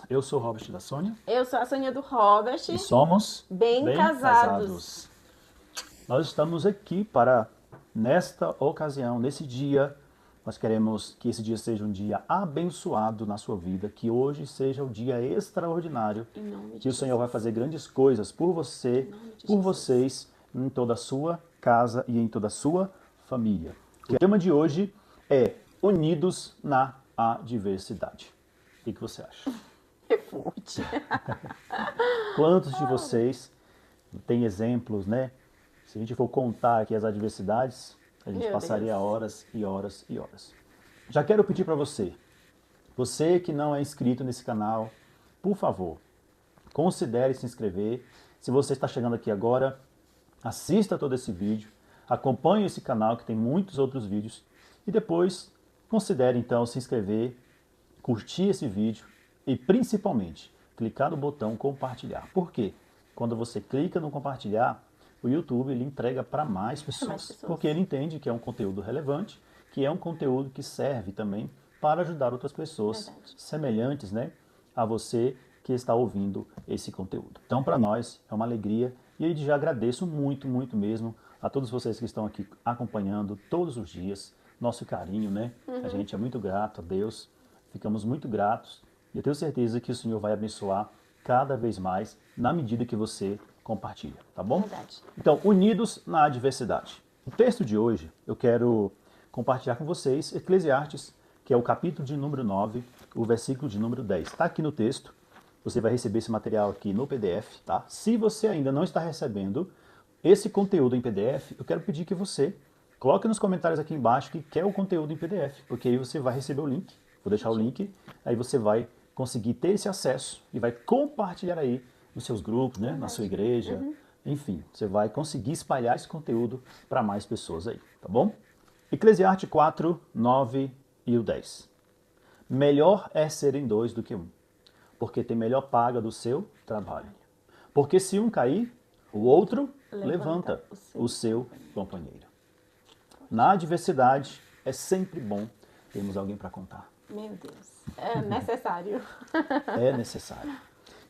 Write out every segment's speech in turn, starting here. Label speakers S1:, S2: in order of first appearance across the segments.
S1: Eu sou o Robert da Sônia.
S2: Eu sou a Sônia do Robert.
S1: E somos
S2: Bem casados.
S1: Nós estamos aqui para, nesta ocasião, nesse dia, nós queremos que esse dia seja um dia abençoado na sua vida, que hoje seja um dia extraordinário, que o Senhor vai fazer grandes coisas por você, por vocês, em toda a sua casa e em toda a sua família. O tema de hoje é Unidos na Adversidade. O que você acha?
S2: É forte.
S1: Quantos de vocês têm exemplos, né? Se a gente for contar aqui as adversidades, a gente passaria horas e horas e horas. Já quero pedir para você que não é inscrito nesse canal, por favor, considere se inscrever. Se você está chegando aqui agora, assista todo esse vídeo, acompanhe esse canal que tem muitos outros vídeos e depois considere então se inscrever, curtir esse vídeo e principalmente clicar no botão compartilhar. Por quê? Quando você clica no compartilhar, o YouTube ele entrega para mais pessoas, porque ele entende que é um conteúdo relevante, que é um conteúdo que serve também para ajudar outras pessoas semelhantes, né, a você que está ouvindo esse conteúdo. Então, para nós é uma alegria e eu já agradeço muito, muito mesmo a todos vocês que estão aqui acompanhando todos os dias, nosso carinho, né? A gente é muito grato a Deus, ficamos muito gratos e eu tenho certeza que o Senhor vai abençoar cada vez mais na medida que você compartilha, tá bom?
S2: Verdade.
S1: Então, unidos na adversidade. O texto de hoje, eu quero compartilhar com vocês Eclesiastes, que é o capítulo de número 9, o versículo de número 10. Está aqui no texto, você vai receber esse material aqui no PDF, tá? Se você ainda não está recebendo esse conteúdo em PDF, eu quero pedir que você coloque nos comentários aqui embaixo que quer o conteúdo em PDF, porque aí você vai receber o link, vou deixar o link, aí você vai conseguir ter esse acesso e vai compartilhar aí nos seus grupos, né, na sua igreja, enfim, você vai conseguir espalhar esse conteúdo para mais pessoas aí, tá bom? Eclesiastes 4, 9 e o 10. Melhor é serem dois do que um, porque tem melhor paga do seu trabalho. Porque se um cair, o outro levanta o seu companheiro. Na adversidade é sempre bom termos alguém para contar.
S2: Meu Deus, é necessário.
S1: É necessário.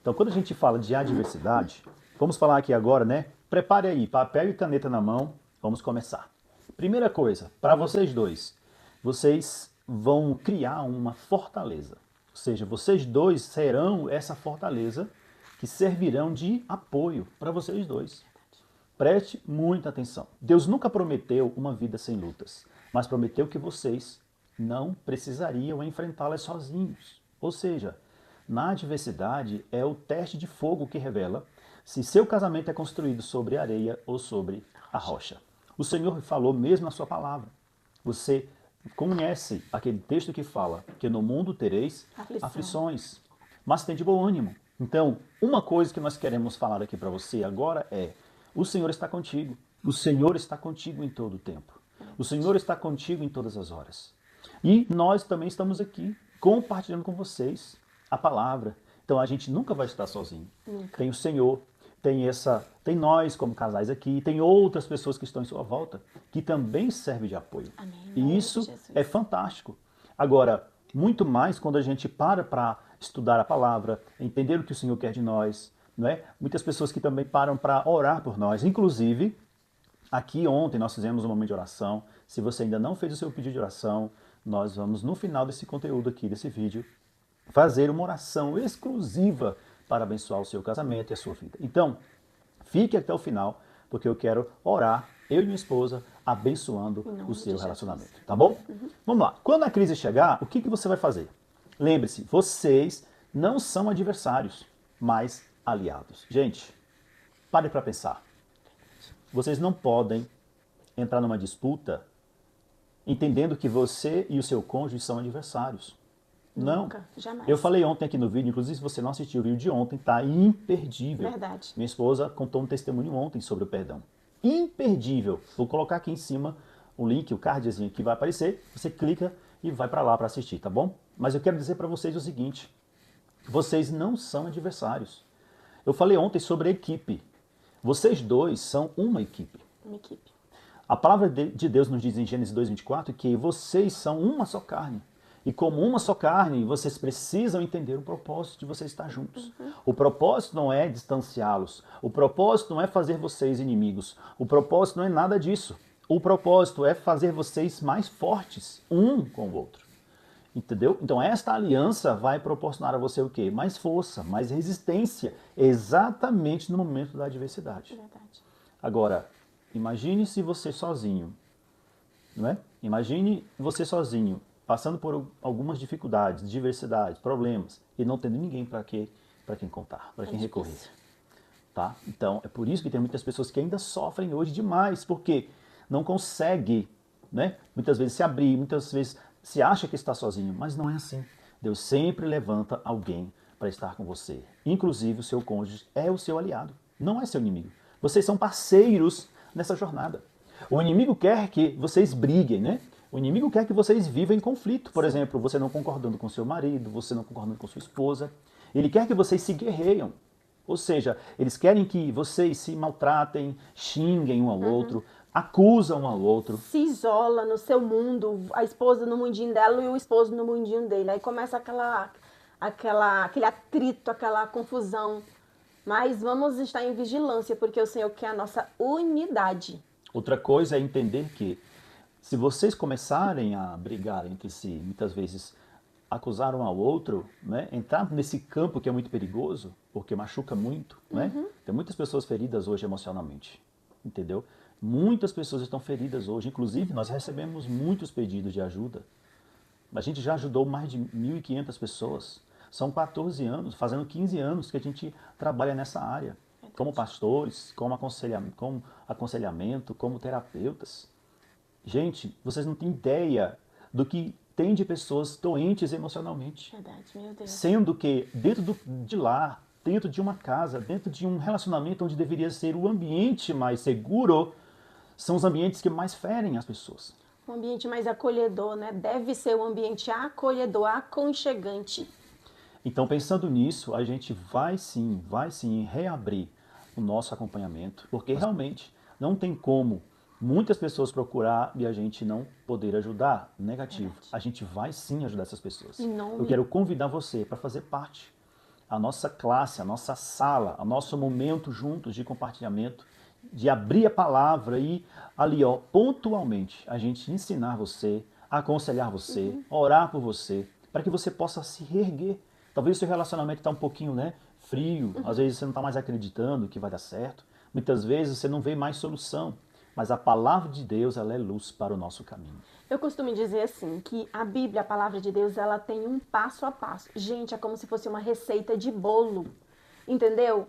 S1: Então, quando a gente fala de adversidade, vamos falar aqui agora, né? Prepare aí, papel e caneta na mão, vamos começar. Primeira coisa, para vocês dois, vocês vão criar uma fortaleza. Ou seja, vocês dois serão essa fortaleza que servirão de apoio para vocês dois. Preste muita atenção. Deus nunca prometeu uma vida sem lutas, mas prometeu que vocês não precisariam enfrentá-las sozinhos. Ou seja, na adversidade é o teste de fogo que revela se seu casamento é construído sobre areia ou sobre a rocha. O Senhor falou mesmo na sua palavra. Você conhece aquele texto que fala que no mundo tereis aflições, mas tem de bom ânimo. Então, uma coisa que nós queremos falar aqui para você agora é: o Senhor está contigo. O Senhor está contigo em todo o tempo. O Senhor está contigo em todas as horas. E nós também estamos aqui compartilhando com vocês a palavra. Então a gente nunca vai estar sozinho.
S2: Nunca.
S1: Tem o Senhor, tem nós como casais aqui, tem outras pessoas que estão em sua volta que também servem de apoio.
S2: Amém.
S1: E isso é fantástico. Agora, muito mais quando a gente para estudar a palavra, entender o que o Senhor quer de nós, não é? Muitas pessoas que também param para orar por nós. Inclusive, aqui ontem nós fizemos um momento de oração. Se você ainda não fez o seu pedido de oração, nós vamos no final desse conteúdo aqui, desse vídeo, fazer uma oração exclusiva para abençoar o seu casamento e a sua vida. Então, fique até o final, porque eu quero orar, eu e minha esposa, abençoando o seu relacionamento. Tá bom? Vamos lá. Quando a crise chegar, o que você vai fazer? Lembre-se, vocês não são adversários, mas aliados. Gente, pare para pensar. Vocês não podem entrar numa disputa entendendo que você e o seu cônjuge são adversários. Não.
S2: Nunca, jamais.
S1: Eu falei ontem aqui no vídeo, inclusive se você não assistiu o vídeo de ontem, tá imperdível.
S2: Verdade.
S1: Minha esposa contou um testemunho ontem sobre o perdão. Imperdível. Vou colocar aqui em cima o link, o cardzinho que vai aparecer. Você clica e vai para lá para assistir, tá bom? Mas eu quero dizer para vocês o seguinte: vocês não são adversários. Eu falei ontem sobre a equipe. Vocês dois são uma equipe.
S2: Uma equipe.
S1: A palavra de Deus nos diz em Gênesis 2:24 que vocês são uma só carne. E como uma só carne, vocês precisam entender o propósito de vocês estar juntos. O propósito não é distanciá-los. O propósito não é fazer vocês inimigos. O propósito não é nada disso. O propósito é fazer vocês mais fortes, um com o outro. Entendeu? Então esta aliança vai proporcionar a você o quê? Mais força, mais resistência, exatamente no momento da adversidade.
S2: Verdade.
S1: Agora, imagine se você sozinho, não é? Imagine você sozinho, passando por algumas dificuldades, diversidades, problemas, e não tendo ninguém para quem contar, para quem recorrer. Tá? Então, é por isso que tem muitas pessoas que ainda sofrem hoje demais, porque não consegue, né? Muitas vezes se abrir, muitas vezes se acha que está sozinho, mas não é assim. Deus sempre levanta alguém para estar com você. Inclusive o seu cônjuge é o seu aliado, não é seu inimigo. Vocês são parceiros nessa jornada. O inimigo quer que vocês briguem, né? O inimigo quer que vocês vivam em conflito. Por exemplo, você não concordando com seu marido, você não concordando com sua esposa. Ele quer que vocês se guerreiam. Ou seja, eles querem que vocês se maltratem, xinguem um ao outro, acusam um ao outro.
S2: Se isola no seu mundo, a esposa no mundinho dela e o esposo no mundinho dele. Aí começa aquele atrito, aquela confusão. Mas vamos estar em vigilância, porque o Senhor quer a nossa unidade.
S1: Outra coisa é entender que se vocês começarem a brigar entre si, muitas vezes acusar um ao outro, né, entrar nesse campo que é muito perigoso, porque machuca muito, né? Tem muitas pessoas feridas hoje emocionalmente, entendeu? Muitas pessoas estão feridas hoje, inclusive nós recebemos muitos pedidos de ajuda. A gente já ajudou mais de 1.500 pessoas. São 14 anos, fazendo 15 anos que a gente trabalha nessa área, como pastores, como aconselhamento, como terapeutas. Gente, vocês não têm ideia do que tem de pessoas doentes emocionalmente.
S2: Verdade, meu Deus.
S1: Sendo que dentro de lá, dentro de uma casa, dentro de um relacionamento onde deveria ser o ambiente mais seguro, são os ambientes que mais ferem as pessoas.
S2: Um ambiente mais acolhedor, né? Deve ser um ambiente acolhedor, aconchegante.
S1: Então, pensando nisso, a gente vai sim reabrir o nosso acompanhamento, porque realmente não tem como muitas pessoas procurar e a gente não poder ajudar. Negativo.
S2: Verdade.
S1: A gente vai sim ajudar essas pessoas.
S2: Em nome-
S1: Eu quero convidar você para fazer parte. A nossa classe, a nossa sala, o nosso momento juntos de compartilhamento, de abrir a palavra e ali, ó, pontualmente, a gente ensinar você, aconselhar você, orar por você, para que você possa se reerguer. Talvez o seu relacionamento está um pouquinho, né, frio, às vezes você não está mais acreditando que vai dar certo, muitas vezes você não vê mais solução, mas a palavra de Deus, ela é luz para o nosso caminho.
S2: Eu costumo dizer assim, que a Bíblia, a palavra de Deus, ela tem um passo a passo. Gente, é como se fosse uma receita de bolo, entendeu?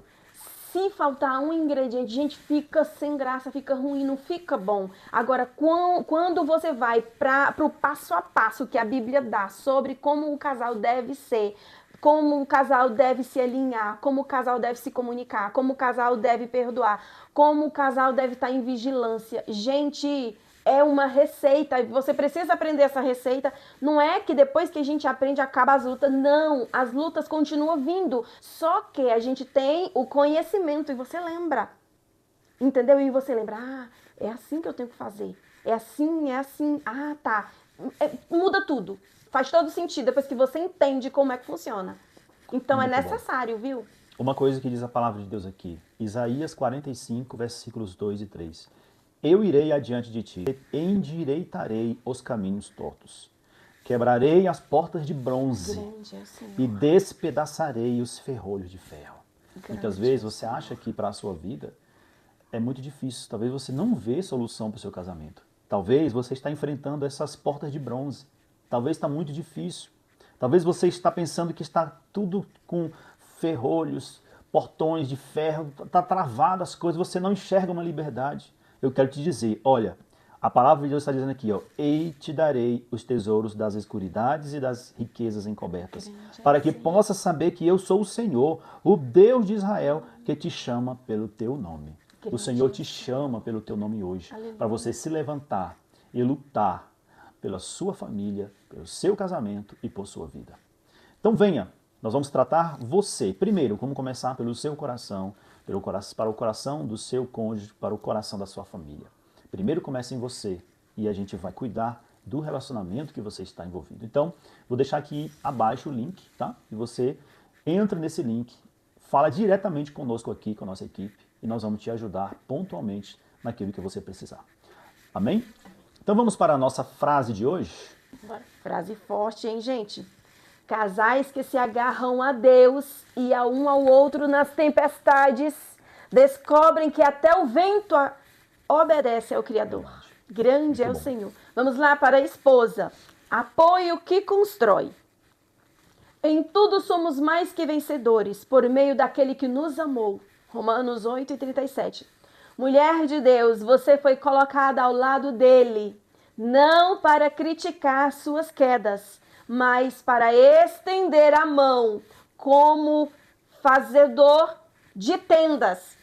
S2: Se faltar um ingrediente, gente, fica sem graça, fica ruim, não fica bom. Agora, quando você vai para o passo a passo que a Bíblia dá sobre como o casal deve ser, como o casal deve se alinhar, como o casal deve se comunicar, como o casal deve perdoar, como o casal deve estar em vigilância. Gente, é uma receita e você precisa aprender essa receita. Não é que depois que a gente aprende acaba as lutas. Não, as lutas continuam vindo. Só que a gente tem o conhecimento e você lembra. Entendeu? E você lembra, é assim que eu tenho que fazer. É assim, é assim. Ah, tá. Muda tudo. Faz todo sentido depois que você entende como é que funciona. Então
S1: Muito
S2: é
S1: bom.
S2: necessário, viu?
S1: Uma coisa que diz a palavra de Deus aqui, Isaías 45, versículos 2 e 3. Eu irei adiante de ti, endireitarei os caminhos tortos. Quebrarei as portas de bronze
S2: Grande é o Senhor.
S1: e despedaçarei os ferrolhos de ferro. Muitas
S2: Grande
S1: vezes
S2: é o
S1: você acha que para a sua vida é muito difícil. Talvez você não vê solução para o seu casamento. Talvez você está enfrentando essas portas de bronze. Talvez está muito difícil. Talvez você está pensando que está tudo com ferrolhos, portões de ferro, está travado as coisas, você não enxerga uma liberdade. Eu quero te dizer, olha, a palavra de Deus está dizendo aqui, ó, ei te darei os tesouros das escuridades e das riquezas encobertas, para que possas saber que eu sou o Senhor, o Deus de Israel, que te chama pelo teu nome. O Senhor te chama pelo teu nome hoje, para você se levantar e lutar pela sua família, pelo seu casamento e por sua vida. Então venha, nós vamos tratar você. Primeiro, como começar pelo seu coração, para o coração do seu cônjuge, para o coração da sua família. Primeiro comece em você e a gente vai cuidar do relacionamento que você está envolvido. Então, vou deixar aqui abaixo o link, tá? E você entra nesse link, fala diretamente conosco aqui, com a nossa equipe, e nós vamos te ajudar pontualmente naquilo que você precisar. Amém? Então vamos para a nossa frase de hoje.
S2: Frase forte, hein, gente? Casais que se agarram a Deus e a um ao outro nas tempestades descobrem que até o vento obedece ao Criador. Grande é o Senhor. Vamos lá para a esposa. Apoio que constrói. Em tudo somos mais que vencedores por meio daquele que nos amou. Romanos 8:37. Mulher de Deus, você foi colocada ao lado dele, não para criticar suas quedas, mas para estender a mão como fazedor de tendas.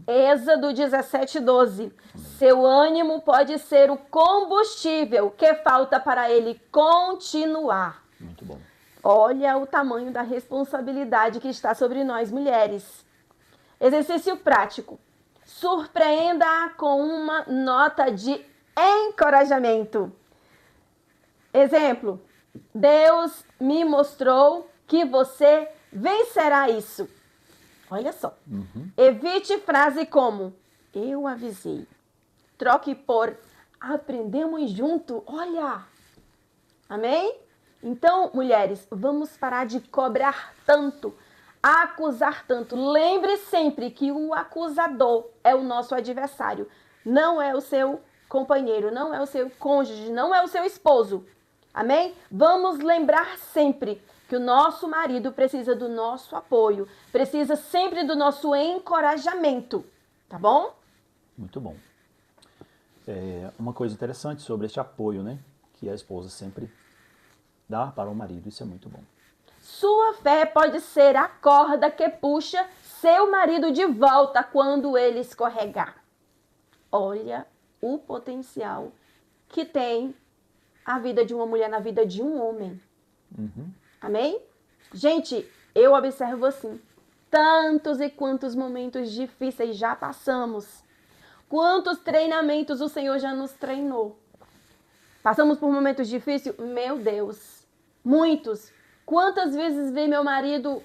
S2: Êxodo 17:12. Seu ânimo pode ser o combustível que falta para ele continuar.
S1: Muito bom.
S2: Olha o tamanho da responsabilidade que está sobre nós, mulheres. Exercício prático. Surpreenda-a com uma nota de encorajamento. Exemplo. Deus me mostrou que você vencerá isso. Olha só. Evite frase como eu avisei. Troque por aprendemos junto. Olha. Amém? Então, mulheres, vamos parar de cobrar tanto, acusar tanto. Lembre sempre que o acusador é o nosso adversário. Não é o seu companheiro, não é o seu cônjuge, não é o seu esposo. Amém? Vamos lembrar sempre que o nosso marido precisa do nosso apoio, precisa sempre do nosso encorajamento, tá bom?
S1: Muito bom. Uma coisa interessante sobre este apoio, né? Que a esposa sempre dá para o marido, isso é muito bom.
S2: Sua fé pode ser a corda que puxa seu marido de volta quando ele escorregar. Olha o potencial que tem a vida de uma mulher na vida de um homem. Amém? Gente, eu observo assim, tantos e quantos momentos difíceis já passamos. Quantos treinamentos o Senhor já nos treinou. Passamos por momentos difíceis? Meu Deus, muitos. Quantas vezes vi meu marido,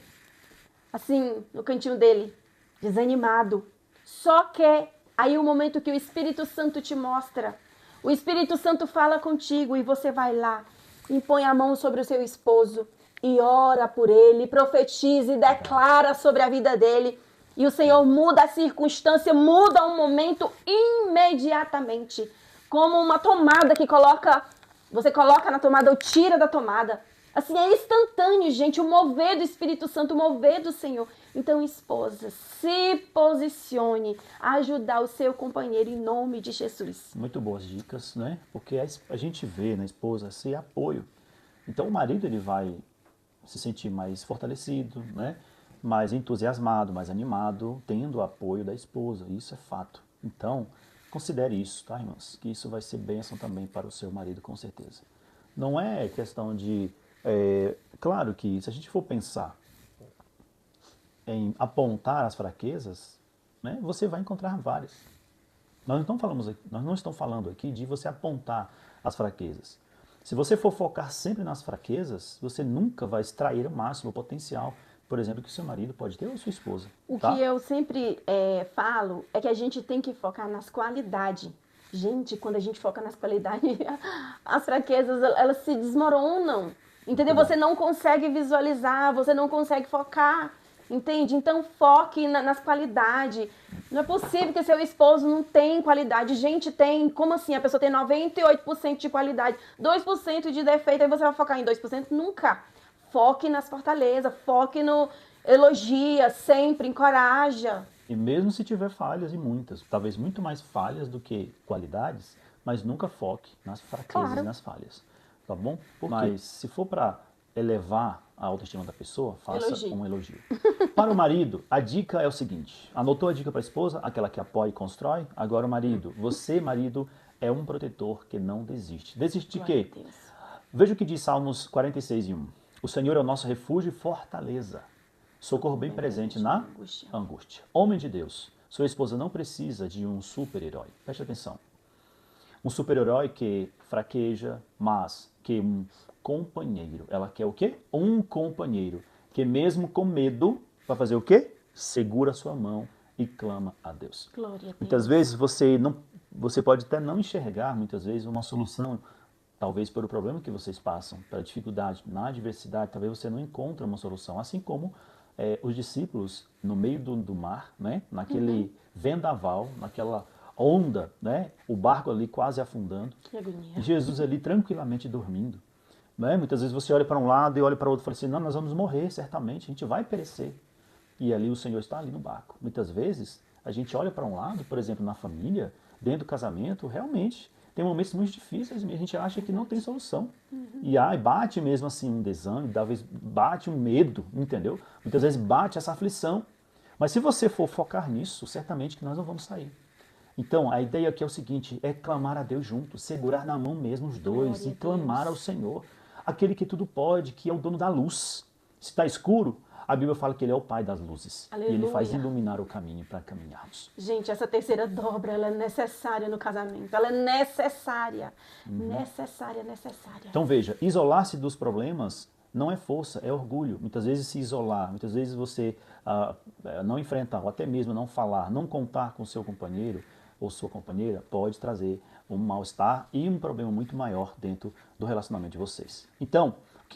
S2: assim, no cantinho dele, desanimado. Só que aí o momento que o Espírito Santo te mostra, o Espírito Santo fala contigo e você vai lá, impõe a mão sobre o seu esposo e ora por ele, profetiza e declara sobre a vida dele. E o Senhor muda a circunstância, muda o momento imediatamente. Como uma tomada que você coloca na tomada ou tira da tomada. Assim, é instantâneo, gente, o mover do Espírito Santo, o mover do Senhor. Então, esposa, se posicione a ajudar o seu companheiro em nome de Jesus.
S1: Muito boas dicas, né? Porque a gente vê na esposa esse apoio. Então, o marido ele vai se sentir mais fortalecido, né? Mais entusiasmado, mais animado, tendo o apoio da esposa. Isso é fato. Então, considere isso, tá, irmãs? Que isso vai ser bênção também para o seu marido, com certeza. Não é questão de... claro que se a gente for pensar em apontar as fraquezas, né, você vai encontrar várias. Nós não estamos falando aqui de você apontar as fraquezas. Se você for focar sempre nas fraquezas, você nunca vai extrair o máximo potencial, por exemplo, que o seu marido pode ter ou sua esposa.
S2: O
S1: tá?
S2: que eu sempre falo é que a gente tem que focar nas qualidades. Gente, quando a gente foca nas qualidades, as fraquezas, elas se desmoronam. Entendeu? Você não consegue visualizar, você não consegue focar. Entende? Então, foque nas qualidades. Não é possível que seu esposo não tenha qualidade. Gente, tem. Como assim? A pessoa tem 98% de qualidade, 2% de defeito, aí você vai focar em 2%? Nunca. Foque nas fortalezas, foque no elogia, sempre, encoraja.
S1: E mesmo se tiver falhas, e muitas, talvez muito mais falhas do que qualidades, mas nunca foque nas fraquezas e nas falhas. Tá bom? Mas se for para elevar a autoestima da pessoa, faça um elogio. Para o marido, a dica é o seguinte. Anotou a dica para a esposa? Aquela que apoia e constrói? Agora o marido. Você, marido, é um protetor que não desiste. Desiste de quê? Veja o que diz Salmos 46:1. O Senhor é o nosso refúgio e fortaleza. Socorro bem presente na angústia. Homem de Deus, sua esposa não precisa de um super-herói. Preste atenção. Um super-herói que fraqueja, mas que um companheiro. Ela quer o quê? Um companheiro que mesmo com medo vai fazer o quê? Segura a sua mão e clama a Deus.
S2: Glória a Deus.
S1: Muitas vezes você pode até não enxergar muitas vezes uma solução, talvez pelo problema que vocês passam, pela dificuldade, na adversidade, talvez você não encontre uma solução, assim como os discípulos no meio do mar, né? Naquele vendaval, naquela onda, né? O barco ali quase afundando.
S2: Que agonia.
S1: E Jesus ali tranquilamente dormindo. Né? Muitas vezes você olha para um lado e olha para o outro e fala assim, não, nós vamos morrer, certamente, a gente vai perecer. E ali o Senhor está ali no barco. Muitas vezes a gente olha para um lado, por exemplo, na família, dentro do casamento, realmente tem momentos muito difíceis e a gente acha que não tem solução. E aí bate mesmo assim um desânimo, talvez bate um medo, entendeu? Muitas vezes bate essa aflição. Mas se você for focar nisso, certamente que nós não vamos sair. Então, a ideia aqui é o seguinte, é clamar a Deus junto, segurar na mão mesmo os dois
S2: Glória
S1: e
S2: a
S1: clamar
S2: Deus.
S1: ao Senhor, aquele que tudo pode, que é o dono da luz. Se está escuro, a Bíblia fala que ele é o pai das luzes.
S2: Aleluia.
S1: E ele faz iluminar o caminho para caminharmos.
S2: Gente, essa terceira dobra, ela é necessária no casamento. Ela é necessária. Necessária, necessária.
S1: Então veja, isolar-se dos problemas não é força, é orgulho. Muitas vezes se isolar, muitas vezes você não enfrentar, ou até mesmo não falar, não contar com seu companheiro ou sua companheira, pode trazer um mal-estar e um problema muito maior dentro do relacionamento de vocês. Então, o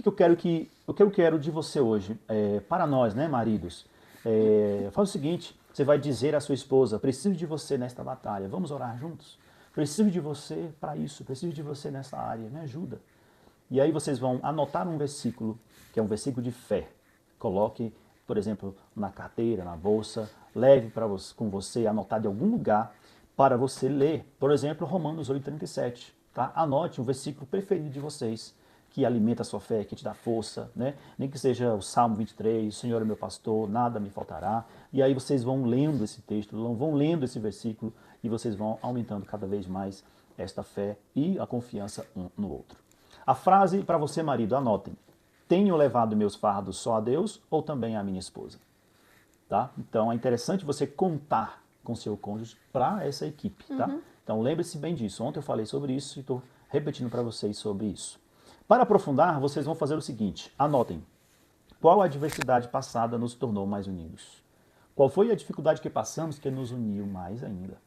S1: que eu quero de você hoje, para nós, né, maridos, faz o seguinte, você vai dizer à sua esposa, preciso de você nesta batalha, vamos orar juntos? Preciso de você para isso, preciso de você nessa área, me ajuda. E aí vocês vão anotar um versículo, que é um versículo de fé. Coloque, por exemplo, na carteira, na bolsa, leve com você, anotado em algum lugar, para você ler. Por exemplo, Romanos 8,37. Tá? Anote um versículo preferido de vocês, que alimenta a sua fé, que te dá força, né? Nem que seja o Salmo 23, o Senhor é meu pastor, nada me faltará. E aí vocês vão lendo esse texto, vão lendo esse versículo, e vocês vão aumentando cada vez mais esta fé e a confiança um no outro. A frase para você, marido, anotem. Tenho levado meus fardos só a Deus ou também à minha esposa? Tá? Então é interessante você contar com seu cônjuge para essa equipe. Tá? Então lembre-se bem disso. Ontem eu falei sobre isso e estou repetindo para vocês sobre isso. Para aprofundar, vocês vão fazer o seguinte. Anotem. Qual adversidade passada nos tornou mais unidos? Qual foi a dificuldade que passamos que nos uniu mais ainda?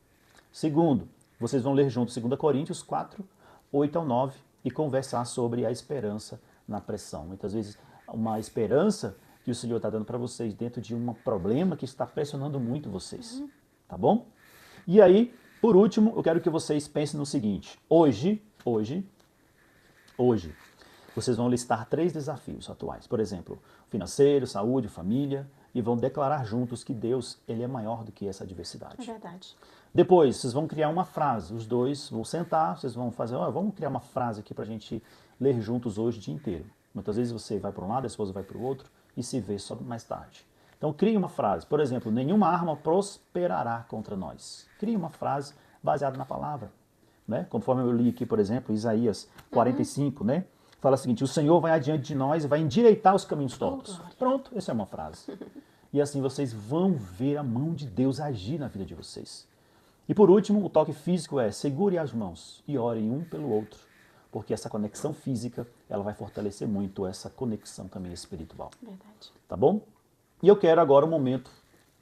S1: Segundo, vocês vão ler junto 2 Coríntios 4, 8 ao 9 e conversar sobre a esperança na pressão. Muitas vezes, uma esperança que o Senhor está dando para vocês dentro de um problema que está pressionando muito vocês. Tá bom? E aí, por último, eu quero que vocês pensem no seguinte. Hoje, vocês vão listar 3 desafios atuais. Por exemplo, financeiro, saúde, família, e vão declarar juntos que Deus ele é maior do que essa adversidade.
S2: É verdade.
S1: Depois, vocês vão criar uma frase. Os dois vão sentar, vocês vão fazer, vamos criar uma frase aqui para a gente ler juntos hoje o dia inteiro. Muitas vezes você vai para um lado, a esposa vai para o outro e se vê só mais tarde. Então, crie uma frase. Por exemplo, nenhuma arma prosperará contra nós. Crie uma frase baseada na palavra. Né? Conforme eu li aqui, por exemplo, Isaías 45, né? Fala o seguinte, o Senhor vai adiante de nós e vai endireitar os caminhos tortos. Pronto, essa é uma frase. E assim vocês vão ver a mão de Deus agir na vida de vocês. E por último, o toque físico é segure as mãos e orem um pelo outro, porque essa conexão física, ela vai fortalecer muito essa conexão também espiritual.
S2: Verdade.
S1: Tá bom? E eu quero agora um momento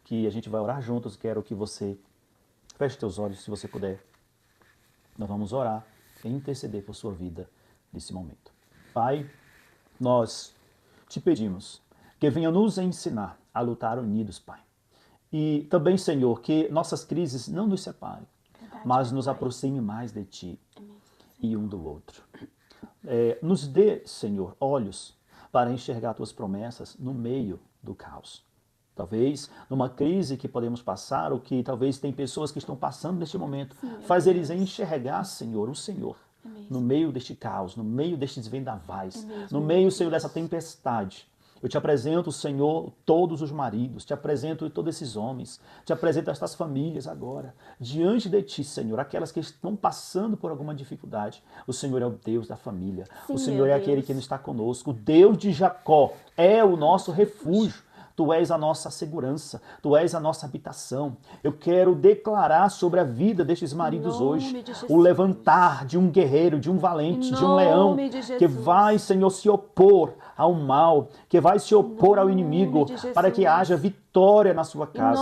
S1: que a gente vai orar juntos, quero que você feche seus olhos, se você puder. Nós vamos orar e interceder por sua vida nesse momento. Pai, nós te pedimos que venha nos ensinar a lutar unidos, Pai. E também, Senhor, que nossas crises não nos separem, mas nos aproxime mais de Ti e um do outro. Nos dê, Senhor, olhos para enxergar Tuas promessas no meio do caos. Talvez numa crise que podemos passar, ou que talvez tem pessoas que estão passando neste momento, faz eles enxergar, Senhor, o Senhor, no meio deste caos, no meio destes vendavais, no meio, Senhor, dessa tempestade. Eu te apresento, Senhor, todos os maridos, te apresento todos esses homens, te apresento estas famílias agora, diante de Ti, Senhor, aquelas que estão passando por alguma dificuldade. O Senhor é o Deus da família, o Senhor é aquele que não está conosco, o Deus de Jacó é o nosso refúgio. Tu és a nossa segurança, Tu és a nossa habitação. Eu quero declarar sobre a vida destes maridos hoje o levantar de um guerreiro, de um valente, de um leão que vai, Senhor, se opor ao mal, que vai se opor ao inimigo, para que haja vitória na sua casa.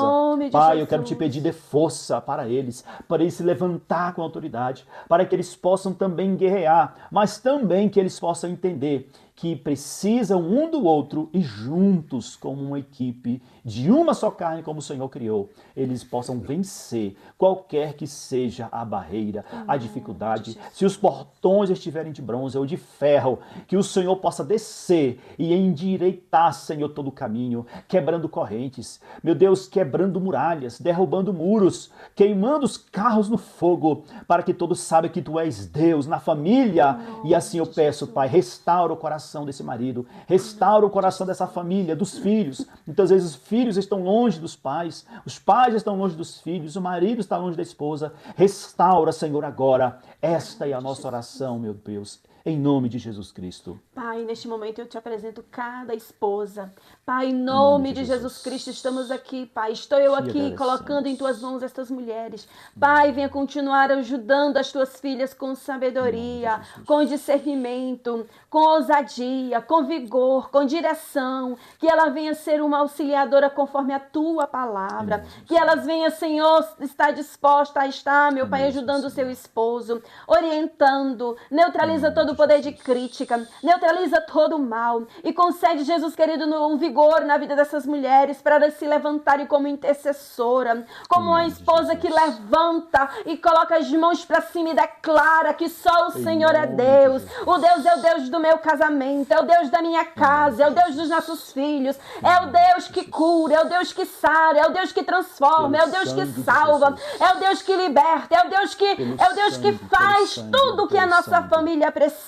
S1: Pai, eu quero te pedir de força para eles se levantar com autoridade, para que eles possam também guerrear, mas também que eles possam entender que precisam um do outro e juntos, como uma equipe, de uma só carne, como o Senhor criou, eles possam vencer qualquer que seja a barreira, a dificuldade. Se os portões estiverem de bronze ou de ferro, que o Senhor possa descer e endireitar, Senhor, todo o caminho, quebrando correntes, meu Deus, quebrando muralhas, derrubando muros, queimando os carros no fogo, para que todos saibam que Tu és Deus na família. E assim eu peço, Pai, restaura o coração desse marido, restaura o coração dessa família, dos filhos. Muitas vezes os filhos estão longe dos pais, os pais estão longe dos filhos, o marido está longe da esposa. Restaura, Senhor, agora. Esta é a nossa oração, meu Deus, em nome de Jesus Cristo.
S2: Pai, neste momento eu te apresento cada esposa. Pai, em nome de Jesus Cristo, estamos aqui, Pai. Estou eu aqui colocando em Tuas mãos estas mulheres. Pai, venha continuar ajudando as Tuas filhas com sabedoria, com discernimento, com ousadia, com vigor, com direção. Que ela venha ser uma auxiliadora conforme a Tua palavra. Que elas venham, Senhor, estar disposta a estar, meu Pai, ajudando o seu esposo, orientando, neutraliza todo o poder de crítica, neutraliza todo o mal e concede, Jesus querido, um vigor na vida dessas mulheres para elas se levantarem como intercessora, como uma esposa que levanta e coloca as mãos para cima e declara que só o Senhor é Deus. O Deus é o Deus do meu casamento, é o Deus da minha casa, é o Deus dos nossos filhos, é o Deus que cura, é o Deus que sara, é o Deus que transforma, é o Deus que salva, é o Deus que liberta, é o Deus que faz tudo que a nossa família precisa.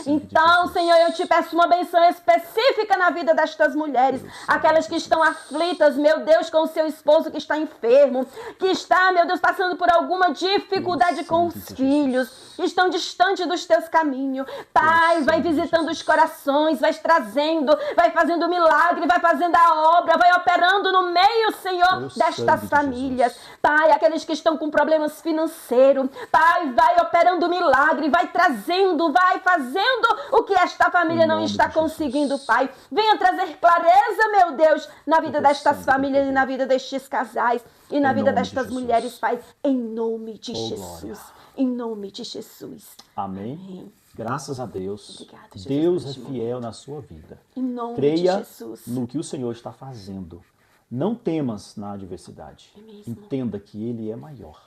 S2: Então, Senhor, eu te peço uma benção específica na vida destas mulheres, aquelas que estão aflitas, meu Deus, com o seu esposo que está enfermo, que está, meu Deus, passando por alguma dificuldade com os filhos, que estão distantes dos teus caminhos. Pai, vai visitando os corações, vai trazendo, vai fazendo milagre, vai fazendo a obra, vai operando no meio, Senhor, destas famílias. Pai, aqueles que estão com problemas financeiros, Pai, vai operando milagre, vai trazendo, vai fazendo o que esta família não está conseguindo, Pai. Venha trazer clareza, meu Deus, na vida destas famílias e na vida destes casais e na vida destas mulheres, Pai, em nome de Jesus. Em nome de Jesus.
S1: Amém. Graças a Deus.
S2: Obrigada, Jesus,
S1: Deus é fiel na sua vida.
S2: Em nome
S1: Creia
S2: de Jesus.
S1: no que o Senhor está fazendo. Não temas na adversidade. Entenda que Ele é maior.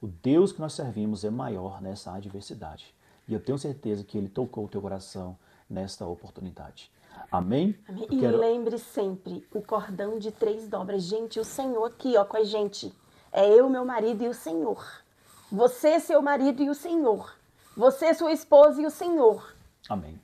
S1: O Deus que nós servimos é maior nessa adversidade. E eu tenho certeza que Ele tocou o teu coração nesta oportunidade. Amém?
S2: Amém. E lembre sempre, o cordão de 3 dobras. Gente, o Senhor aqui, ó, com a gente. É eu, meu marido e o Senhor. Você, seu marido e o Senhor. Você, sua esposa e o Senhor.
S1: Amém.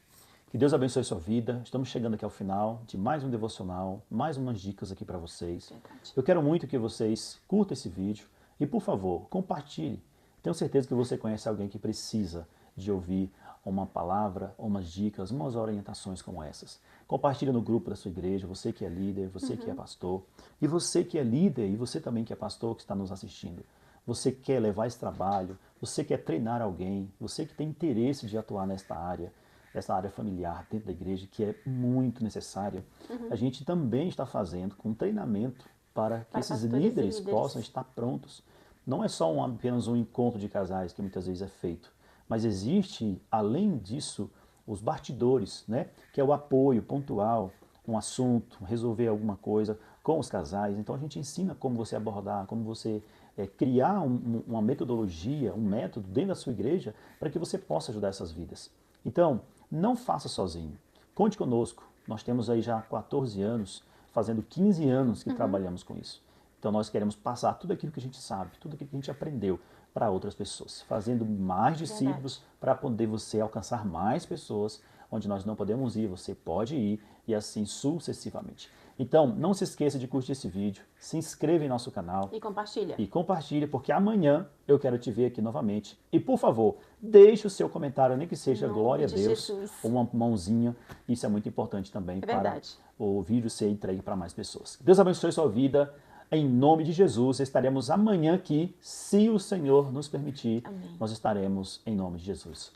S1: Que Deus abençoe a sua vida. Estamos chegando aqui ao final de mais um devocional, mais umas dicas aqui para vocês.
S2: Verdade.
S1: Eu quero muito que vocês curtam esse vídeo e, por favor, compartilhe. Tenho certeza que você conhece alguém que precisa de ouvir uma palavra, umas dicas, umas orientações como essas. Compartilhe no grupo da sua igreja, você que é líder, você que é pastor, e você que é líder e você também que é pastor que está nos assistindo. Você quer levar esse trabalho, você quer treinar alguém, você que tem interesse de atuar nesta área, essa área familiar dentro da igreja, que é muito necessária. A gente também está fazendo com treinamento para que esses líderes possam estar prontos. Não é só apenas um encontro de casais que muitas vezes é feito, mas existe, além disso, os bastidores, né? Que é o apoio pontual, um assunto, resolver alguma coisa com os casais. Então a gente ensina como você abordar, como você criar uma metodologia, um método dentro da sua igreja para que você possa ajudar essas vidas. Então, não faça sozinho. Conte conosco. Nós temos aí já 14 anos, fazendo 15 anos que trabalhamos com isso. Então nós queremos passar tudo aquilo que a gente sabe, tudo aquilo que a gente aprendeu para outras pessoas, fazendo mais discípulos para poder você alcançar mais pessoas, onde nós não podemos ir, você pode ir, e assim sucessivamente. Então, não se esqueça de curtir esse vídeo, se inscreva em nosso canal.
S2: E compartilha.
S1: E compartilha, porque amanhã eu quero te ver aqui novamente. E, por favor, deixe o seu comentário, nem que seja glória a Deus, uma mãozinha. Isso é muito importante também para o vídeo ser entregue para mais pessoas. Deus abençoe sua vida. Em nome de Jesus, estaremos amanhã aqui, se o Senhor nos permitir.
S2: Amém.
S1: Nós estaremos em nome de Jesus.